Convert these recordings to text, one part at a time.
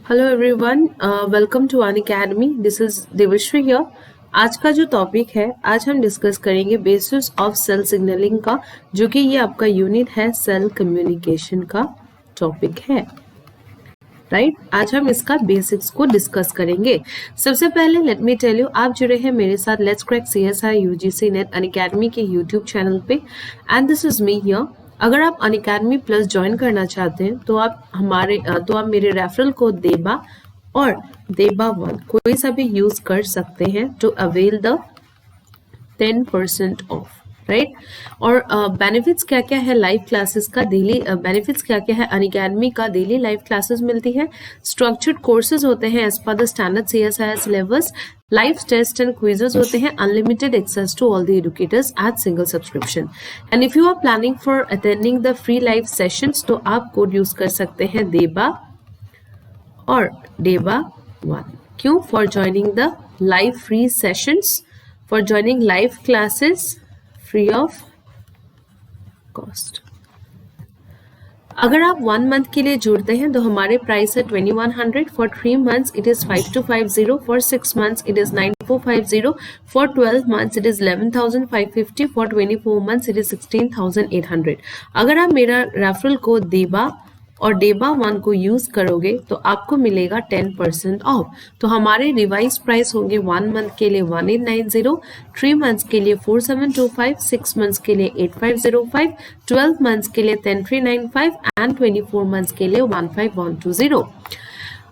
Hello everyone, welcome to Unacademy. This is Devashree here. आज का जो टॉपिक है, आज हम डिस्कस करेंगे बेसिस ऑफ सेल सिग्नलिंग का, जो कि ये आपका यूनिट है सेल कम्युनिकेशन का टॉपिक है, राइट। आज हम इसका बेसिक्स को डिस्कस करेंगे। सबसे पहले लेट मी टेल यू, आप जुड़े हैं मेरे साथ let's crack CSI UGC net Unacademy के यूट्यूब चैनल पे, and this is me here. अगर आप अनअकैडमी प्लस ज्वाइन करना चाहते हैं तो आप मेरे रेफरल कोड देबा और देबा1 कोई सा भी यूज कर सकते हैं to avail the 10% off, right. और बेनिफिट्स क्या क्या है लाइव क्लासेस का, डेली बेनिफिट्स क्या क्या है, अनअकैडमी का डेली लाइव क्लासेस मिलती है, स्ट्रक्चर्ड कोर्सेज होते हैं as per the standard CSI syllabus, live test and quizzes होते हैं, unlimited access to all the educators at single subscription. And if you are planning for attending the free live sessions तो आप code use कर सकते हैं देबा और देबा1। क्यों? For joining the live free sessions, for joining live classes free of cost. अगर आप 1 मंथ के लिए जुड़ते हैं तो हमारे प्राइस है 2100, for 3 months it is 5250, for 6 months it is 9450, for 12 months it is 11550, for 24 months it is 16800। अगर आप मेरा रेफरल कोड देबा और देबा1 को यूज करोगे तो आपको मिलेगा 10% ऑफ। तो हमारे रिवाइज प्राइस होंगे 1 मंथ के लिए 1890, 3 मंथ्स के लिए 4725, 6 मंथ्स के लिए 8505, 12 मंथ्स के लिए 10395 एंड 24 मंथ्स के लिए 15120।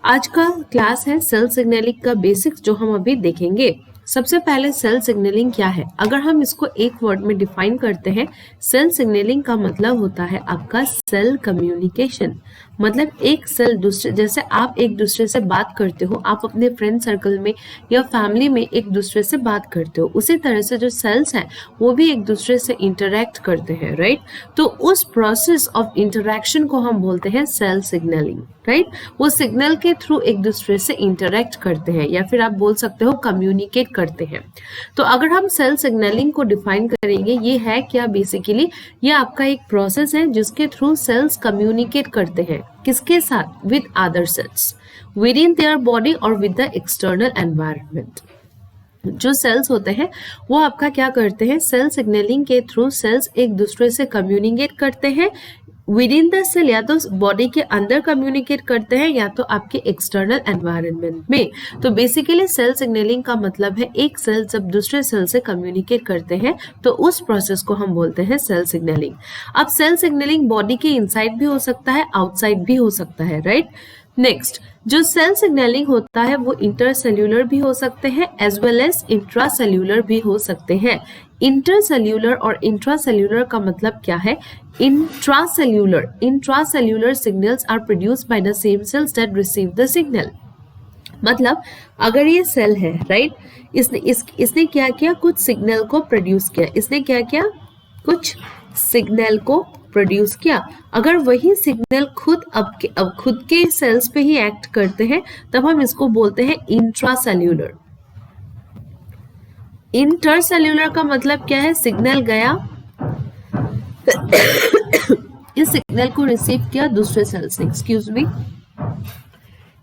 आज का क्लास है सेल सिग्नलिंग का बेसिक्स, जो हम अभी देखेंगे। सबसे पहले सेल सिग्नलिंग क्या है, अगर हम इसको एक वर्ड में डिफाइन करते हैं, सेल सिग्नलिंग का मतलब होता है आपका सेल कम्युनिकेशन। मतलब एक सेल दूसरे, जैसे आप एक दूसरे से बात करते हो, आप अपने फ्रेंड सर्कल में या फैमिली में एक दूसरे से बात करते हो, उसी तरह से जो सेल्स हैं वो भी एक दूसरे से इंटरेक्ट करते हैं, राइट। तो उस प्रोसेस ऑफ इंटरेक्शन को हम बोलते हैं सेल सिग्नलिंग, राइट। वो सिग्नल के थ्रू एक दूसरे से इंटरेक्ट करते हैं, या फिर आप बोल सकते हो कम्युनिकेट करते हैं। तो अगर हम सेल सिग्नलिंग को डिफाइन करेंगे, ये है क्या, बेसिकली ये आपका एक प्रोसेस है जिसके थ्रू सेल्स कम्युनिकेट करते हैं। किसके साथ? With other sales with in their body और विद द एक्सटर्नल एनवायरनमेंट। जो सेल्स होते हैं वो आपका क्या करते हैं, सेल सिग्नलिंग के थ्रू सेल्स एक दूसरे से कम्युनिकेट करते हैं विद इन द सेल, या तो बॉडी के अंदर कम्युनिकेट करते हैं या तो आपके एक्सटर्नल एनवायरनमेंट में। तो बेसिकली सेल सिग्नलिंग का मतलब है एक सेल जब दूसरे सेल से कम्युनिकेट करते हैं तो उस प्रोसेस को हम बोलते हैं सेल सिग्नलिंग। अब सेल सिग्नलिंग बॉडी के इनसाइड भी हो सकता है, आउटसाइड भी हो सकता है, राइट। नेक्स्ट, जो सेल सिग्नलिंग होता है वो इंटरसेल्यूलर भी हो सकते हैं एज वेल एज इंट्रासेल्यूलर भी हो सकते हैं। इंटरसेल्यूलर और इंट्रासेल्यूलर का मतलब क्या है? Intracellular signals are produced by the same cells that receive the signal. मतलब अगर ये सेल है, राइट, इसने क्या किया, कुछ सिग्नल को प्रोड्यूस किया। इसने क्या किया? कुछ सिग्नल को प्रोड्यूस किया। अगर वही सिग्नल अब खुद के सेल्स पे ही एक्ट करते हैं तब हम इसको बोलते हैं इंट्रासेल्यूलर। इंटरसेल्यूलर का मतलब क्या है? सिग्नल गया, इस सिग्नल को रिसीव किया दूसरे सेल से, एक्सक्यूज मी,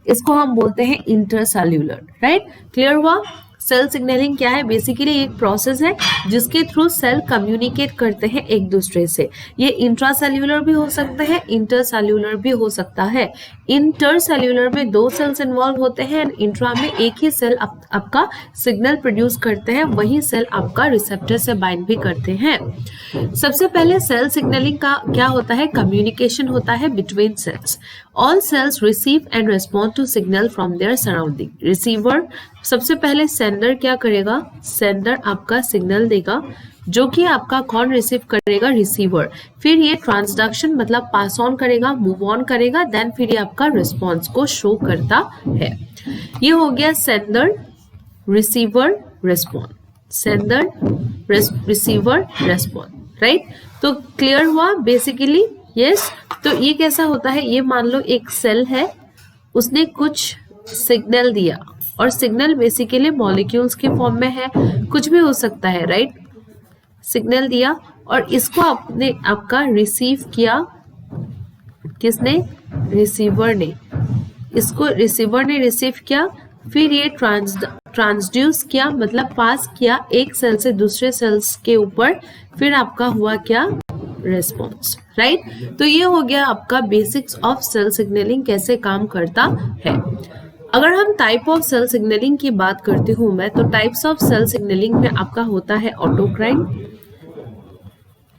इसको हम बोलते हैं इंटरसेल्यूलर, राइट। क्लियर हुआ? सेल सिग्नलिंग क्या है? बेसिकली एक प्रोसेस है जिसके थ्रू सेल कम्युनिकेट करते हैं एक दूसरे से। ये इंट्रासेल्यूलर भी हो सकता है, इंटरसेल्यूलर भी हो सकता है। इंटरसेल्यूलर में 2 सेल्स इन्वॉल्व होते हैं, इंट्रा में एक ही सेल आपका सिग्नल प्रोड्यूस करते हैं, वही सेल आपका रिसेप्टर से बाइंड भी करते हैं। सबसे पहले सेल सिग्नलिंग का क्या होता है? कम्युनिकेशन होता है between cells. All cells receive and respond to signal from their surrounding. Receiver सबसे पहले सेंडर क्या करेगा? सेंडर आपका सिग्नल देगा, जो कि आपका कौन रिसीव करेगा? रिसीवर। फिर ये ट्रांसडक्शन मतलब पास ऑन करेगा, मूव ऑन करेगा, देन फिर ये आपका रिस्पॉन्स को शो करता है। ये हो गया sender, receiver, respond, sender, receiver, respond, right. तो क्लियर हुआ बेसिकली? यस। तो ये कैसा होता है? ये मान लो एक सेल है, उसने कुछ सिग्नल दिया, और सिग्नल बेसिकली मॉलिक्यूल्स के फॉर्म में है, कुछ भी हो सकता है, राइट। सिग्नल दिया और इसको आपका रिसीव किया, किसने? रिसीवर ने। इसको रिसीवर ने रिसीव किया, फिर ये ट्रांसड्यूस किया मतलब पास किया एक सेल से दूसरे सेल्स के ऊपर, फिर आपका हुआ क्या, रेस्पॉन्स, राइट। तो ये हो गया आपका बेसिक्स ऑफ सेल सिग्नलिंग कैसे काम करता है। अगर हम टाइप ऑफ सेल सिग्नलिंग की बात करती हूँ मैं, तो टाइप्स ऑफ सेल सिग्नलिंग में आपका होता है autocrine,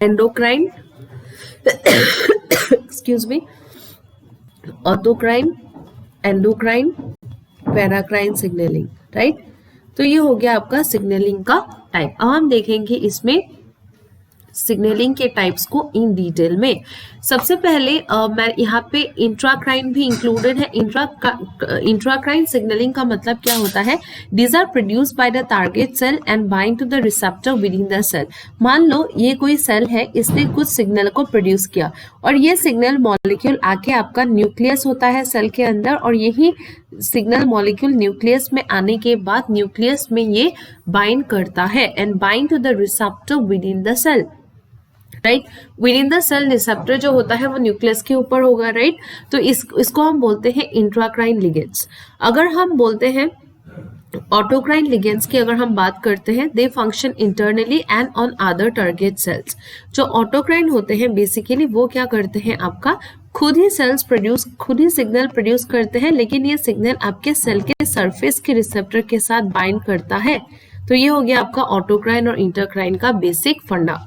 endocrine excuse me, autocrine, endocrine, paracrine signalling, right. तो ये हो गया आपका सिग्नलिंग का टाइप। अब हम देखेंगे इसमें सिग्नलिंग के टाइप्स को इन डिटेल में। सबसे पहले मैं यहाँ पे इंट्राक्राइन भी इंक्लूडेड है। इंट्राक्राइन सिग्नलिंग का मतलब क्या होता है, these are produced by the target cell and bind to the receptor within the cell. मान लो ये कोई सेल है, इसने कुछ सिग्नल को प्रोड्यूस किया और ये सिग्नल मॉलिक्यूल आके आपका न्यूक्लियस होता है सेल के अंदर, और यही सिग्नल मॉलिक्यूल न्यूक्लियस में आने के बाद न्यूक्लियस में ये बाइंड करता है and bind to the receptor within the cell, right. Within the cell receptor जो होता है वो न्यूक्लियस के ऊपर होगा, राइट। तो इसको हम बोलते हैं इंट्राक्राइन लिगेंड्स। अगर हम बोलते हैं ऑटोक्राइन लिगेंड्स की अगर हम बात करते हैं, they function internally and on other target cells. जो ऑटोक्राइन होते हैं बेसिकली वो क्या करते हैं, आपका खुद ही सिग्नल प्रोड्यूस करते हैं, लेकिन ये सिग्नल आपके सेल के सरफेस के रिसेप्टर के साथ बाइंड करता है। तो ये हो गया आपका ऑटोक्राइन और इंटरक्राइन का बेसिक फंडा।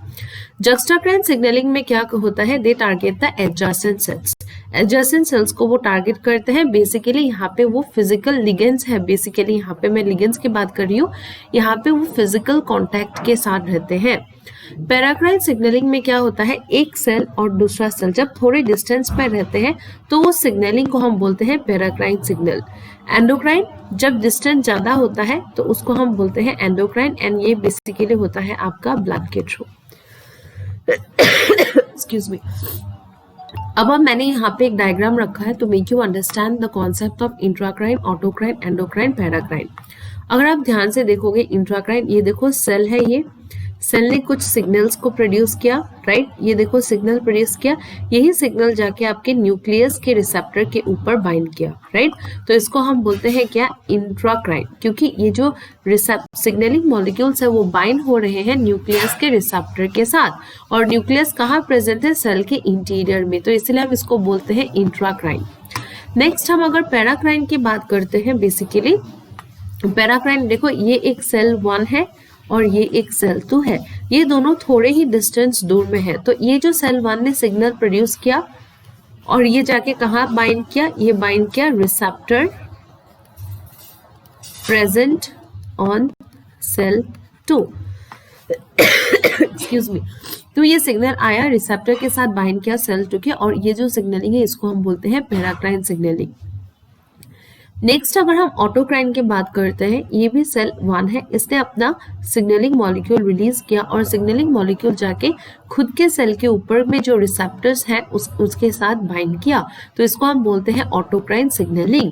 जक्स्टाक्राइन सिग्नलिंग में क्या होता है, दे target the adjacent sales. Adjacent cells को वो टारगेट करते हैं। बेसिकली यहाँ पे वो फिजिकल लिगेंड्स है, बेसिकली यहाँ पे मैं लिगेंड्स की बात कर रही हूँ, यहाँ पे वो फिजिकल कॉन्टैक्ट के साथ रहते हैं। पैराक्राइन सिग्नलिंग में क्या होता है, एक सेल और दूसरा सेल जब थोड़े डिस्टेंस पर रहते हैं तो उस सिग्नलिंग को हम बोलते हैं पैराक्राइन सिग्नल। एंडोक्राइन जब डिस्टेंस ज्यादा होता है तो उसको हम बोलते हैं एंडोक्राइन, एंड ये बेसिकली होता है आपका ब्लड के थ्रू। Excuse me. अब मैंने यहाँ पे एक डायग्राम रखा है to make you understand the concept of intracrine, autocrine, endocrine, paracrine. अगर आप ध्यान से देखोगे इंट्राक्राइन, ये देखो सेल है, ये सेल ने कुछ सिग्नल्स को प्रोड्यूस किया, राइट। ये देखो सिग्नल प्रोड्यूस किया, यही सिग्नल जाके आपके न्यूक्लियस के रिसेप्टर के ऊपर बाइंड किया, राइट। तो इसको हम बोलते हैं क्या, इंट्राक्राइन, क्योंकि ये जो सिग्नलिंग मॉलिक्यूल्स है वो बाइंड हो रहे हैं न्यूक्लियस के रिसेप्टर के साथ, और न्यूक्लियस कहाँ प्रेजेंट है, सेल के इंटीरियर में, तो इसलिए हम इसको बोलते हैं इंट्राक्राइन। नेक्स्ट हम अगर पैराक्राइन की बात करते हैं, बेसिकली पैराक्राइन देखो ये एक सेल 1 है और ये एक सेल 2 है, ये दोनों थोड़े ही डिस्टेंस दूर में है। तो ये जो सेल 1 ने सिग्नल प्रोड्यूस किया और ये जाके कहाँ बाइंड किया, ये बाइंड किया receptor present on sale 2। Excuse me. तो ये सिग्नल आया, रिसेप्टर के साथ बाइंड किया सेल 2 के, और ये जो सिग्नलिंग है इसको हम बोलते हैं पैराक्राइन सिग्नलिंग। नेक्स्ट अगर हम ऑटोक्राइन की बात करते हैं, ये भी सेल 1 है, इसने अपना सिग्नलिंग मॉलिक्यूल रिलीज किया और सिग्नलिंग मॉलिक्यूल जाके खुद के सेल के ऊपर में जो रिसेप्टर्स हैं उसके साथ बाइंड किया, तो इसको हम बोलते हैं ऑटोक्राइन सिग्नलिंग।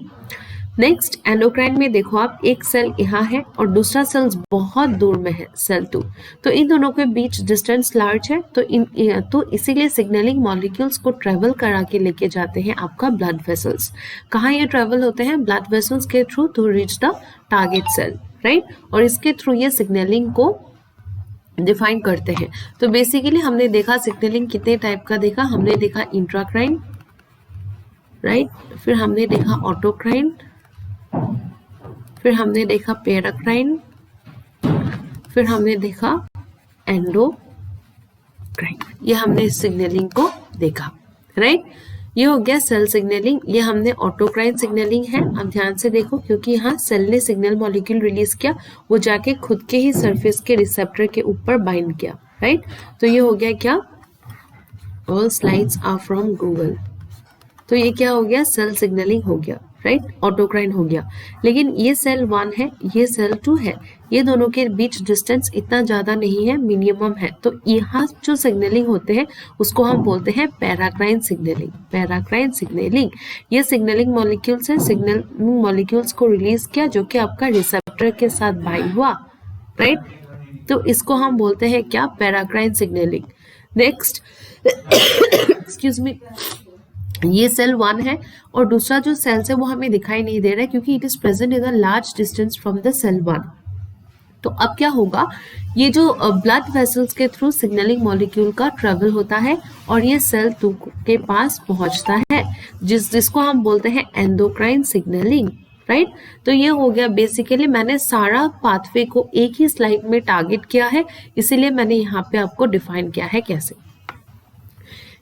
नेक्स्ट एंडोक्राइन में देखो आप, एक सेल यहाँ है और दूसरा सेल बहुत दूर में है, सेल 2, तो इन दोनों के बीच डिस्टेंस लार्ज है, तो इसीलिए सिग्नलिंग मॉलिक्यूल्स को ट्रेवल करा के लेके जाते हैं आपका ब्लड वेसल्स। कहाँ ये ट्रेवल होते हैं, ब्लड वेसल्स के through to reach the target cell, right, और इसके थ्रू ये सिग्नलिंग को डिफाइन करते हैं। तो बेसिकली हमने देखा सिग्नलिंग कितने टाइप का देखा, हमने देखा इंट्राक्राइन, राइट, फिर हमने देखा ऑटोक्राइन, फिर हमने देखा पैराक्राइन, फिर हमने देखा एंडोक्राइन। ये हमने सिग्नलिंग को देखा, राइट। ये हो गया सेल सिग्नलिंग, ये हमने ऑटोक्राइन सिग्नलिंग है। अब ध्यान से देखो, क्योंकि यहाँ सेल ने सिग्नल मॉलिक्यूल रिलीज किया, वो जाके खुद के ही सरफेस के रिसेप्टर के ऊपर बाइंड किया, राइट। तो ये हो गया क्या, all slides are from Google. तो ये क्या हो गया, सेल सिग्नलिंग हो गया, राइट, ऑटोक्राइन हो गया। लेकिन ये सेल 1 है, ये सेल 2 है, ये दोनों के बीच डिस्टेंस इतना ज्यादा नहीं है, मिनिमम है, तो यहाँ जो सिग्नलिंग होते हैं उसको हम बोलते हैं पैराक्राइन सिग्नलिंग। पैराक्राइन सिग्नलिंग, ये सिग्नलिंग मॉलिक्यूल्स है, सिग्नलिंग मॉलिक्यूल्स को रिलीज किया जो कि आपका रिसेप्टर के साथ बाइंड हुआ, राइट, तो इसको हम बोलते हैं क्या, paracrine signalling. Next excuse me, ये सेल 1 है और दूसरा जो सेल्स है वो हमें दिखाई नहीं दे रहा है क्योंकि it is present in a large distance from the cell 1। तो अब क्या होगा, ये जो ब्लड वेसल्स के थ्रू सिग्नलिंग मॉलिक्यूल का ट्रेवल होता है और ये सेल 2 के पास पहुंचता है, जिसको हम बोलते हैं एंडोक्राइन सिग्नलिंग, राइट। तो ये हो गया, बेसिकली मैंने सारा पाथवे को एक ही स्लाइड में टारगेट किया है, इसीलिए मैंने यहाँ पे आपको डिफाइन किया है कैसे।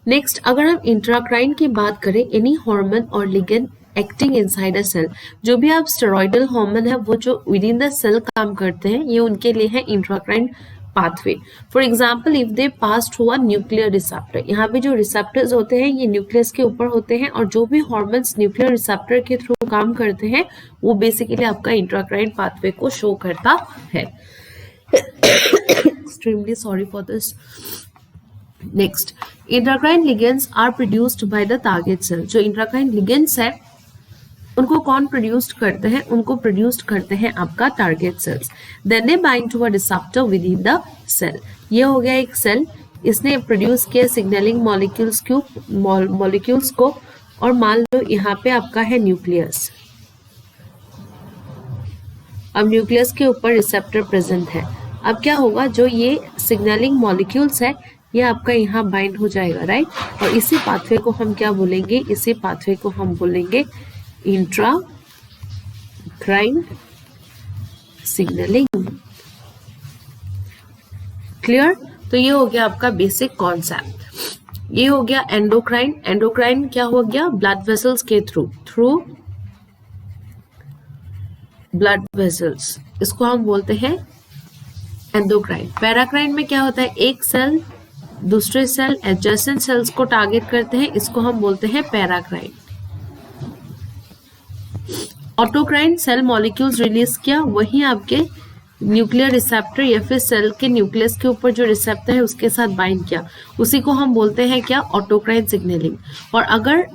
नेक्स्ट, अगर हम इंट्राक्राइन की बात करें, एनी हार्मोन और ligand acting inside a cell, जो भी आप स्टेरॉइडल हार्मोन है वो जो विद इन द सेल काम करते हैं, ये उनके लिए है intracrine pathway. For example, if they pass through a nuclear receptor, यहाँ पे जो रिसेप्टर्स होते हैं ये न्यूक्लियस के ऊपर होते हैं और जो भी हार्मोन्स न्यूक्लियर रिसेप्टर के थ्रू काम करते हैं वो बेसिकली आपका इंट्राक्राइन पाथवे को शो करता है। Extremely sorry for this. Next, intracrine ligands are produced by the target cell. जो इंट्राक्राइन लिगेंड्स है उनको कौन प्रोड्यूस्ड करते हैं, उनको प्रोड्यूस्ड करते हैं आपका target cells. Then they bind to a receptor within the cell. ये हो गया एक सेल, इसने प्रोड्यूस किया सिग्नलिंग मॉलिक्यूल्स को और मान लो यहाँ पे आपका है न्यूक्लियस। अब न्यूक्लियस के ऊपर रिसेप्टर प्रेजेंट है। अब क्या होगा, जो ये सिग्नलिंग मॉलिक्यूल्स है ये आपका यहाँ बाइंड हो जाएगा, राइट। और इसी पाथवे को हम क्या बोलेंगे, इसी पाथवे को हम बोलेंगे इंट्राक्राइन सिग्नलिंग। क्लियर। तो ये हो गया आपका बेसिक कॉन्सेप्ट। ये हो गया एंडोक्राइन। एंडोक्राइन क्या हो गया, ब्लड वेसल्स के थ्रू ब्लड वेसल्स, इसको हम बोलते हैं एंडोक्राइन। पैराक्राइन में क्या होता है, एक सेल दूसरे सेल एडजेसेंट सेल्स को टारगेट करते हैं, इसको हम बोलते हैं paracrine. Autocrine, cell molecules release किया, वही आपके न्यूक्लियर रिसेप्टर या फिर सेल के न्यूक्लियस के ऊपर जो रिसेप्टर है उसके साथ बाइंड किया, उसी को हम बोलते हैं क्या, ऑटोक्राइन सिग्नलिंग। और अगर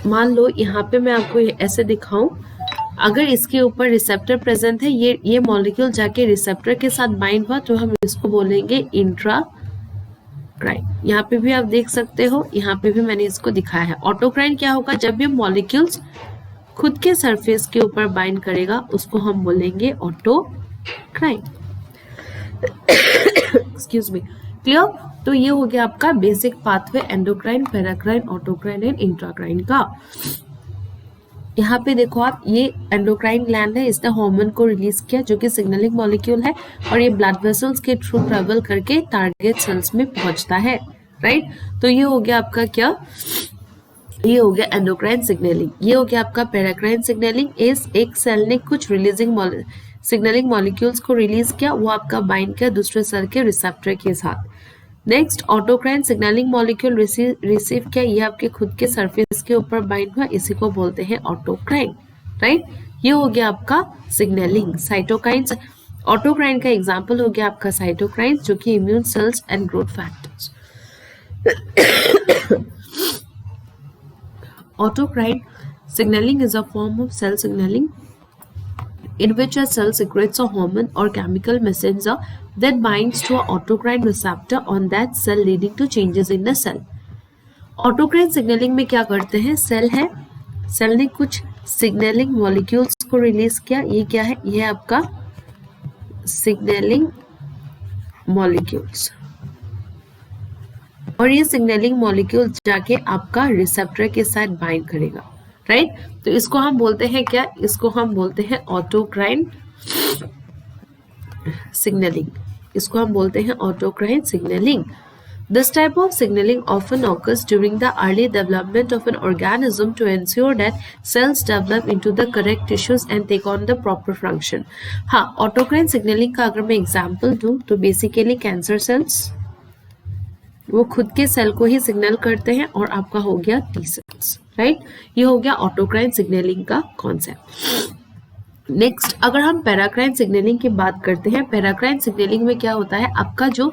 मान लो यहाँ पे मैं आपको ऐसे दिखाऊं, अगर इसके ऊपर रिसेप्टर प्रेजेंट है, ये मॉलिक्यूल जाके रिसेप्टर के साथ बाइंड हुआ तो हम इसको बोलेंगे इंट्राक्राइन। यहाँ पे भी आप देख सकते हो, यहाँ पे भी मैंने इसको दिखाया है। ऑटोक्राइन क्या होगा, जब ये मॉलिक्यूल्स खुद के सरफेस के ऊपर बाइंड करेगा उसको हम बोलेंगे ऑटोक्राइन। Excuse me. क्लियर। तो ये हो गया आपका basic pathway endocrine, paracrine, autocrine and intracrine का। यहाँ पे देखो आप, ये एंडोक्राइन ग्लैंड है, इसने हार्मोन को रिलीज किया जो कि सिग्नलिंग मॉलिक्यूल है और ये ब्लड वेसल्स के थ्रू ट्रेवल करके टारगेट सेल्स में पहुंचता है, राइट। तो ये हो गया आपका क्या, ये हो गया एंडोक्राइन सिग्नलिंग। ये हो गया आपका पैराक्राइन सिग्नलिंग। इस एक सेल ने कुछ सिग्नलिंग मॉलिक्यूल्स को रिलीज किया, वो आपका बाइंड किया दूसरे सेल के रिसेप्टर के साथ। Next, autocrine signalling molecule receive किया, ये आपके खुद के सरफेस के ऊपर बाइंड हुआ, इसी को बोलते हैं ऑटोक्राइन, राइट। ये हो गया आपका सिग्नलिंग। साइटोकाइन्स, ऑटोक्राइन का एग्जांपल हो गया आपका साइटोकाइन्स, जो कि immune cells and growth factors. Autocrine signaling is a form of cell signaling in which a cell secretes a hormone or chemical messenger that binds to an autocrine receptor on that cell, leading to changes in the cell. Autocrine signaling में क्या करते हैं, cell है, cell ने कुछ signalling molecules को release किया, ये क्या है, ये आपका सिग्नलिंग मॉलिक्यूल्स, और ये सिग्नलिंग मॉलिक्यूल जाके आपका रिसेप्टर के साथ बाइंड करेगा, राइट। तो इसको हम बोलते हैं क्या, इसको हम बोलते हैं ऑटोक्राइन सिग्नलिंग, इसको हम बोलते हैं autocrine signalling. This type of signaling often occurs during the early development of an organism to ensure that cells develop into the correct tissues and take on the proper function. हाँ, autocrine signalling का अगर मैं example दूं तो basically cancer cells वो खुद के cell को ही सिग्नल करते हैं और आपका हो गया टी सेल्स, राइट। ये हो गया ऑटोक्राइन सिग्नलिंग का कॉन्सेप्ट। नेक्स्ट, अगर हम पैराक्राइन सिग्नलिंग की बात करते हैं, पैराक्राइन सिग्नलिंग में क्या होता है, आपका जो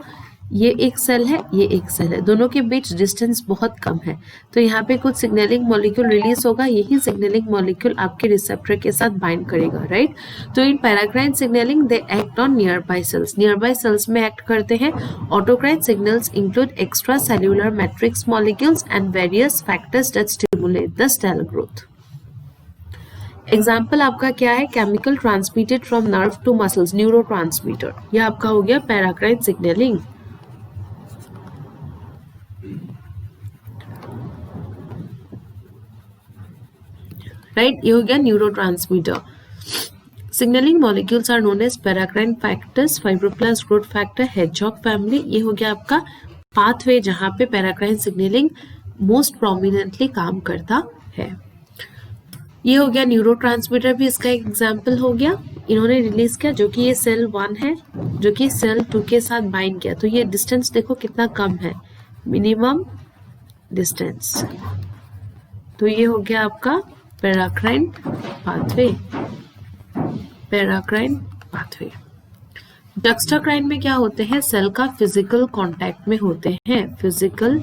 ये एक सेल है, ये एक सेल है, दोनों के बीच डिस्टेंस बहुत कम है, तो यहाँ पे कुछ सिग्नलिंग मॉलिक्यूल रिलीज होगा, यही सिग्नलिंग मॉलिक्यूल आपके रिसेप्टर के साथ बाइंड करेगा, राइट। तो इन paracrine signaling they act on nearby cells में एक्ट करते हैं। Autocrine signals include extracellular matrix molecules and various factors that stimulate the cell growth. Example आपका क्या है, chemical transmitted from nerve to muscles, neurotransmitter, ये आपका हो गया पैराक्राइन सिग्नलिंग। राइट, ये हो गया neurotransmitter. Signaling molecules are known as paracrine factors, fibroblast growth factor, hedgehog family. ये हो गया आपका पाथवे जहां पे पैराक्राइन सिग्नलिंग मोस्ट प्रोमिनेंटली काम करता है। ये हो गया न्यूरोट्रांसमीटर, भी इसका एक एग्जाम्पल हो गया। इन्होंने रिलीज किया जो कि ये सेल 1 है जो कि सेल 2 के साथ बाइंड किया, तो ये डिस्टेंस देखो कितना कम है, मिनिमम डिस्टेंस। तो ये हो गया आपका पैराक्राइन पाथवे, पैराक्राइन पाथवे। जक्स्टाक्राइन में क्या होते हैं, सेल का फिजिकल कांटेक्ट में होते हैं, physical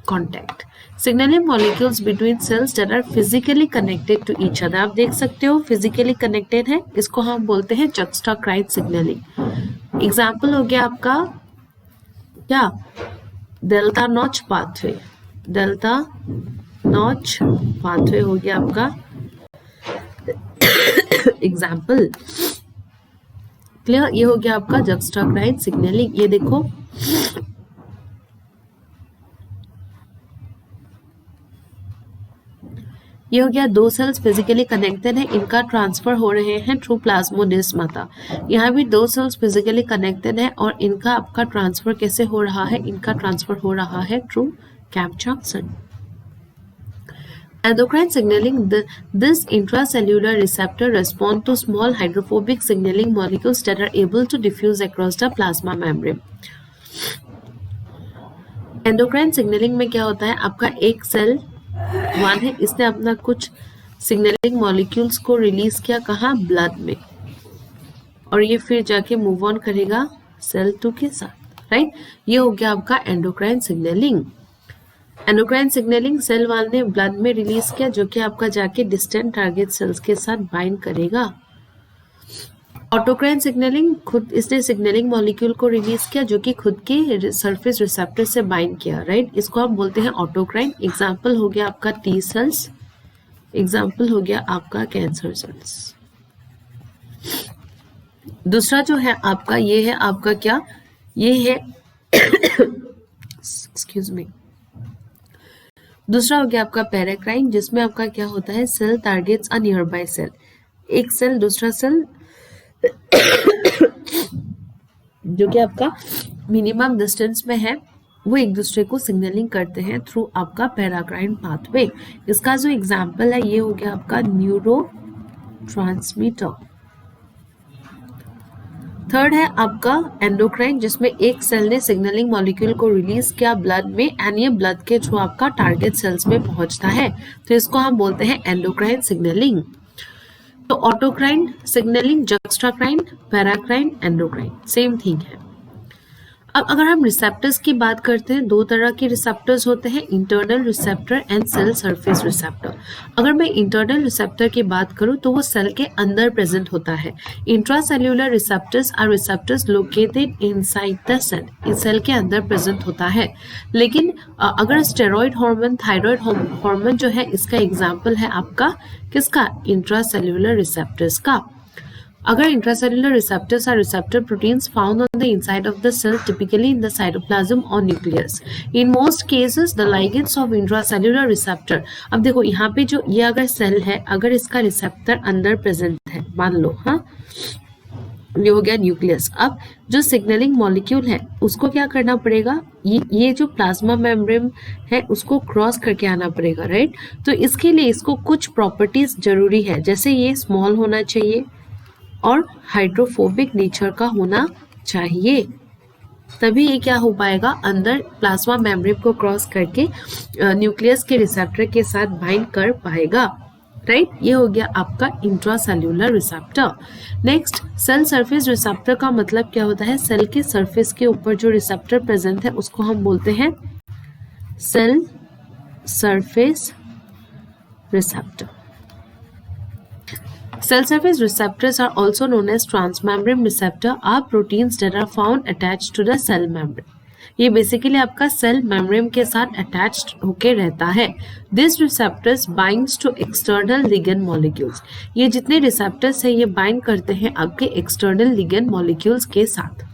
contact. Signalling molecules between cells that are physically connected to each other, आप देख सकते हो फिजिकली कनेक्टेड है, इसको हम बोलते हैं जक्स्टाक्राइन सिग्नलिंग। एग्जाम्पल हो गया आपका क्या, delta notch pathway, delta notch pathway हो गया आपका एग्जाम्पल। क्लियर, ये हो गया आपका जक्स्टाक्राइन सिग्नलिंग। ये देखो ये हो गया, दो सेल्स फिजिकली कनेक्टेड है, इनका ट्रांसफर हो रहे हैं थ्रू प्लाज्मोडेस्माटा। यहाँ भी दो सेल्स फिजिकली कनेक्टेड है और इनका आपका ट्रांसफर कैसे हो रहा है, इनका ट्रांसफर हो रहा है through कैप्चाक्सन। Endocrine signaling, this intracellular receptor respond to small hydrophobic signaling molecules that are able to diffuse across the plasma membrane. Endocrine signaling में क्या होता है, आपका एक सेल 1 है, इसने अपना कुछ सिग्नलिंग मॉलिक्यूल्स को रिलीज किया, कहाँ, ब्लड में, और ये फिर जाके मूव ऑन करेगा सेल 2 के साथ, राइट। ये हो गया आपका endocrine signalling. Endocrine signalling cell 1 ने ब्लड में रिलीज किया जो कि आपका जाके डिस्टेंट टारगेट सेल्स के साथ बाइंड करेगा। ऑटोक्राइन सिग्नलिंग, खुद इसने सिग्नलिंग मॉलिक्यूल को रिलीज किया जो कि खुद के सरफेस रिसेप्टर से बाइंड किया, राइट। इसको हम बोलते हैं ऑटोक्राइन। एग्जाम्पल हो गया आपका टी सेल्स, एग्जाम्पल हो गया आपका कैंसर सेल्स। दूसरा जो है आपका, ये है आपका क्या, ये है एक्सक्यूज मी, दूसरा हो गया आपका पैराक्राइन, जिसमें आपका क्या होता है, cell targets a nearby cell, एक सेल दूसरा सेल जो कि आपका मिनिमम डिस्टेंस में है, वो एक दूसरे को सिग्नलिंग करते हैं थ्रू आपका पैराक्राइन पाथवे। इसका जो एग्जाम्पल है, ये हो गया आपका न्यूरो ट्रांसमीटर। थर्ड है आपका एंडोक्राइन, जिसमें एक सेल ने सिग्नलिंग मॉलिक्यूल को रिलीज किया ब्लड में एंड ये ब्लड के थ्रू आपका टारगेट सेल्स में पहुंचता है, तो इसको हम बोलते हैं एंडोक्राइन सिग्नलिंग। तो autocrine signaling, juxtacrine, paracrine, endocrine, same thing है। अब अगर हम रिसेप्टर्स की बात करते हैं, दो तरह के रिसेप्टर्स होते हैं, internal receptor and cell surface receptor. अगर मैं इंटरनल रिसेप्टर की बात करूं तो वो सेल के अंदर प्रेजेंट होता है। Intracellular receptors are receptors located inside the cell, इस सेल के अंदर प्रेजेंट होता है। लेकिन अगर स्टेरॉइड हार्मोन, थायराइड हार्मोन जो है, इसका एग्जाम्पल है आपका किसका, इंट्रासेल्यूलर रिसेप्टर्स का। अगर intracellular receptors are receptor proteins found on the inside of the cell, typically in the cytoplasm or nucleus. In most cases, the ligands of intracellular receptor, अब देखो यहाँ पे जो ये अगर सेल है, अगर इसका रिसेप्टर अंदर प्रेजेंट है, मान लो, हाँ, ये हो गया न्यूक्लियस। अब जो सिग्नलिंग मॉलिक्यूल है उसको क्या करना पड़ेगा, ये जो प्लाज्मा मेम्ब्रेन है उसको क्रॉस करके आना पड़ेगा, राइट। तो इसके लिए इसको कुछ प्रॉपर्टीज जरूरी है, जैसे ये स्मॉल होना चाहिए और हाइड्रोफोबिक नेचर का होना चाहिए, तभी ये क्या हो पाएगा, अंदर प्लाज्मा मेम्ब्रेन को क्रॉस करके न्यूक्लियस के रिसेप्टर के साथ बाइंड कर पाएगा। राइट, ये हो गया आपका intracellular receptor. Next, cell surface receptor का मतलब क्या होता है? सेल के सरफेस के ऊपर जो रिसेप्टर प्रेजेंट है उसको हम बोलते हैं cell surface receptor. Cell surface receptors are also known as transmembrane receptor, are proteins that are found attached to the cell membrane. ये बेसिकली आपका सेल मेम्ब्रेन के साथ अटैच्ड होके रहता है। This receptors binds to external ligand molecules. ये जितने receptors हैं ये बाइंड करते हैं आपके एक्सटर्नल लिगेंड मॉलिक्यूल्स के साथ।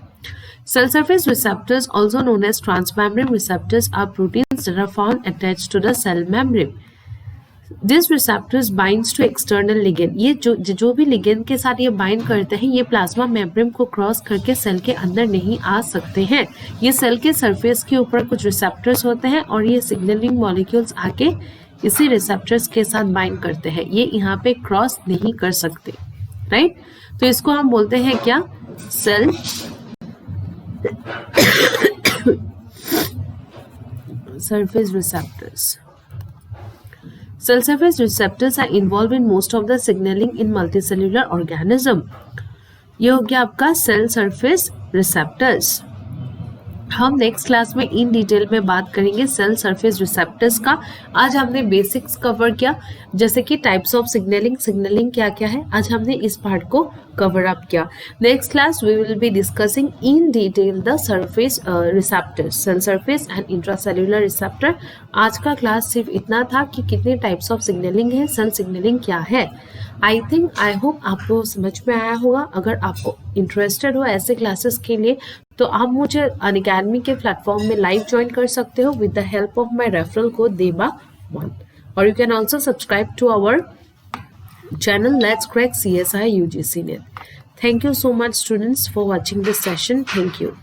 Cell surface receptors, also known as transmembrane receptors, are proteins that are found attached to the cell membrane. This receptors binds to external ligand. ये जो भी ligand के साथ ये बाइंड करते हैं ये प्लाज्मा मेम्ब्रेन को क्रॉस करके सेल के अंदर नहीं आ सकते हैं। ये सेल के सरफेस के ऊपर कुछ रिसेप्टर्स होते हैं और ये सिग्नलिंग मॉलिक्यूल्स आके इसी रिसेप्टर्स के साथ बाइंड करते हैं, ये यहाँ पे क्रॉस नहीं कर सकते, राइट। तो इसको हम बोलते हैं क्या? Cell surface receptors. Cell surface receptors are involved in most of the signaling in multicellular organism. ये हो गया आपका सेल सरफेस रिसेप्टर्स। हम नेक्स्ट क्लास में इन डिटेल में बात करेंगे सेल सरफेस रिसेप्टर्स का। आज हमने बेसिक्स कवर किया, जैसे कि टाइप्स ऑफ सिग्नलिंग क्या क्या है, आज हमने इस पार्ट को कवर अप किया। Next class we will be discussing in detail the surface receptors, cell surface and intracellular receptor. आज का क्लास सिर्फ इतना था कि कितने टाइप्स ऑफ सिग्नलिंग है, सेल सिग्नलिंग क्या है। आई होप आपको समझ में आया होगा। अगर आपको इंटरेस्टेड हो ऐसे क्लासेस के लिए तो आप मुझे अनअकैडमी के प्लेटफॉर्म में लाइव ज्वाइन कर सकते हो with the help of my referral code DEBA1, और you can also subscribe to our channel Let's Crack CSI UGC Net. Thank you so much students for watching this session. Thank you.